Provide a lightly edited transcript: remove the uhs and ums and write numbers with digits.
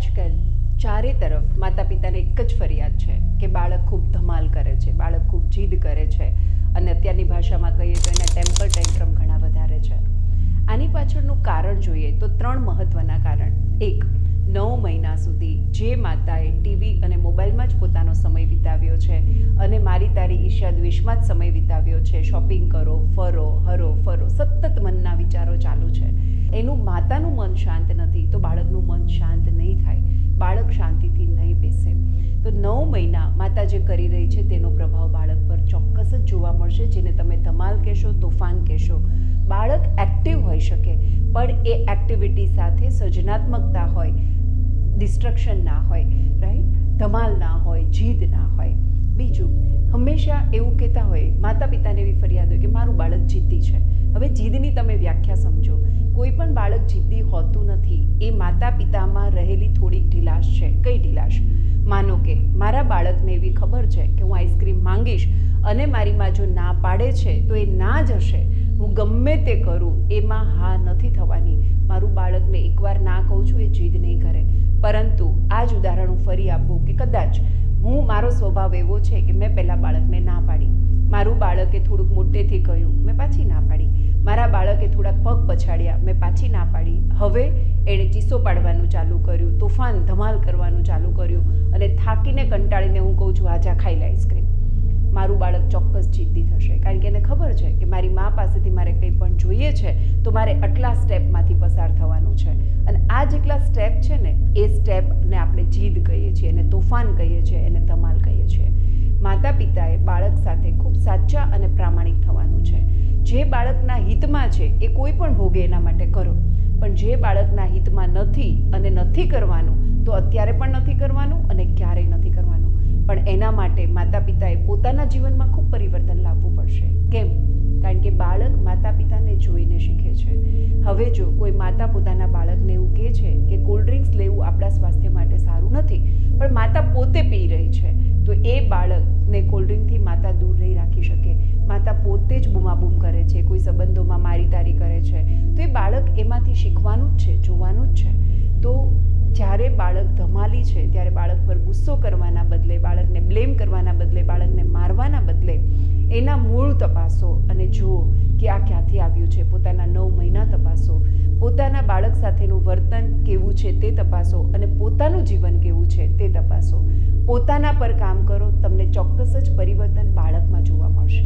આજકાલ ચારે તરફ માતા પિતાને એક જ ફરિયાદ છે કે બાળક ખૂબ ધમાલ કરે છે, બાળક ખૂબ જીદ કરે છે અને અત્યારની ભાષામાં કહીએ તો એના ટેમ્પર ટેન્ટ્રમ ઘણા વધારે છે. આની પાછળનું કારણ જોઈએ તો 3 મહત્ત્વના કારણ. એક, 9 મહિના સુધી જે માતાએ ટીવી અને મોબાઈલમાં જ પોતાનો સમય વિતાવ્યો છે અને મારી તારી ઈર્ષ્યા દ્વેષમાં જ સમય વિતાવ્યો છે, શોપિંગ કરો, ફરો, હરો ફરો, સતત મનના વિચારો ચાલુ છે, એનું માતાનું મન શાંત નથી તો બાળકનું મન શાંત નહીં થાય, બાળક શાંતિથી નહીં બેસે. તો 9 મહિના માતા જે કરી રહી છે તેનો પ્રભાવ બાળક પર ચોક્કસ જ જોવા મળશે, જેને તમે ધમાલ કહેશો, તોફાન કહેશો. બાળક એક્ટિવ હોઈ શકે પણ એ એક્ટિવિટી સાથે સર્જનાત્મકતા હોય, ડિસ્ટ્રક્શન ના હોય, રાઈટ, ધમાલ ના હોય, જીદ ના હોય. બીજું, હંમેશા એવું કહેતા હોય, માતા પિતાને એવી ફરિયાદ હોય કે મારું બાળક જિદ્દી છે. હવે જીદની તમે વ્યાખ્યા સમજો. કોઈ પણ બાળક જિદ્દી હોતું નથી, એ માતા પિતામાં રહેલી થોડીક ઢીલાશ છે. કઈ ઢીલાશ? માનો કે મારા બાળકને એવી ખબર છે કે હું આઈસ્ક્રીમ માંગીશ અને મારી માં જો ના પાડે છે તો એ ના જ હશે, હું ગમે તે કરું એમાં હા નથી થવાની. મારું બાળકને એકવાર ના કહું છું એ જીદ નહીં કરે. પરંતુ આ જ ઉદાહરણ હું ફરી આપું કે કદાચ મારો સ્વભાવ એવો છે કે મેં પહેલાં બાળકને ના પાડી, મારું બાળકે થોડુંક મોટેથી કહ્યું, મેં પાછી ના પાડી, મારા બાળકે થોડાક પગ પછાડ્યા, મેં પાછી ના પાડી. હવે એણે ચીસો પાડવાનું ચાલુ કર્યું, તોફાન ધમાલ કરવાનું ચાલુ કર્યું અને થાકીને કંટાળીને હું કહું છું આજા ખાઈ લે આઈસ્ક્રીમ. મારું બાળક ચોક્કસ જિદ્દી થશે, કારણ કે એને ખબર છે કે મારી મા પાસેથી મારે કંઈ પણ જોઈએ છે તો મારે આટલા સ્ટેપમાંથી પસાર થવાનું છે અને આ જેટલા સ્ટેપ છે ને એ સ્ટેપને આપણે જીદ કહીએ છીએ, એને તોફાન કહીએ છીએ, એને ધમાલ કહીએ છીએ. માતા પિતાએ બાળક સાથે ખૂબ સાચા અને પ્રામાણિક થવાનું છે. જે બાળકના હિતમાં છે એ કોઈ પણ ભોગે એના માટે કરો, પણ જે બાળકના હિતમાં નથી અને નથી કરવાનું તો અત્યારે પણ નથી કરવાનું અને ક્યારેય નથી કરવાનું. પણ એના માટે માતા પિતાએ પોતાના જીવનમાં ખૂબ પરિવર્તન લાવવું પડશે. કેમ? કારણ કે બાળક માતા પિતાને જોઈને શીખે છે. હવે જો કોઈ માતા પોતાના બાળકને એવું કહે છે કે કોલ્ડ ડ્રિંક્સ લેવું આપણા સ્વાસ્થ્ય માટે સારું નથી, પણ માતા પોતે પી રહી છે, તો એ બાળકને કોલ્ડ ડ્રિંકથી માતા દૂર નહીં રાખી શકે. માતા પોતે જ બૂમાબૂમ કરે છે, કોઈ સંબંધોમાં મારી તારી કરે છે, તો એ બાળક એમાંથી શીખવાનું જ છે, જોવાનું જ છે. તો જ્યારે બાળક ધમાલી છે ત્યારે બાળક પર ગુસ્સો કરવાના બદલે, બાળકને બ્લેમ કરવાના બદલે, બાળકને મારવાના બદલે એના મૂળ તપાસો અને જુઓ કે આ ક્યાંથી આવ્યું છે. પોતાના 9 મહિના તપાસો, પોતાના બાળક સાથેનું વર્તન કેવું છે તે તપાસો અને પોતાનું જીવન કેવું છે તે તપાસો. પોતાના પર કામ કરો, તમને ચોક્કસ જ પરિવર્તન બાળકમાં જોવા મળશે.